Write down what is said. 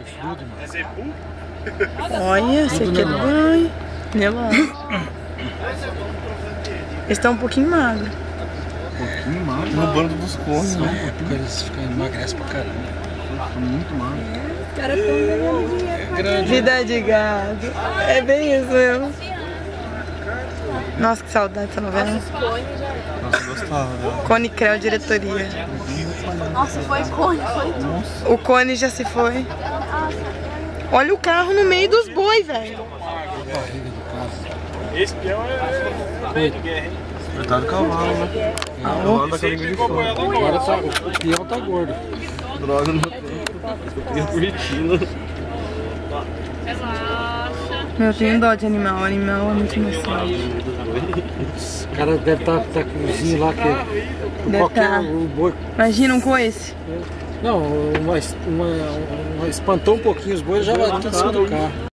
chifrudo, mano. Olha, esse aqui é do banho. Eles estão um pouquinho magros. Um pouquinho magro? No bando dos cones, né? Porque eles emagrecem pra caramba. Muito magro. Os caras estão ganhando dinheiro. Vida de gado. É bem isso mesmo. Nossa, que saudade dessa novela. Nossa, eu gostava, né? Cone Creu, diretoria. Nossa, foi Cone, foi tudo. O Cone já se foi. Olha o carro no meio dos boi, velho. Esse peão é velho de guerra, hein? Coitado do cavalo, né? Cavalo da carinha de fora. Agora tá, o peão tá gordo. Droga, não tem. Eu tenho curtindo. Eu tenho dó de animal. O animal é muito inocente. O cara deve tá com o vizinho lá que qualquer o boi. Imagina um coice. Não, espantou um pouquinho os bois, já vai tudo em cima do carro.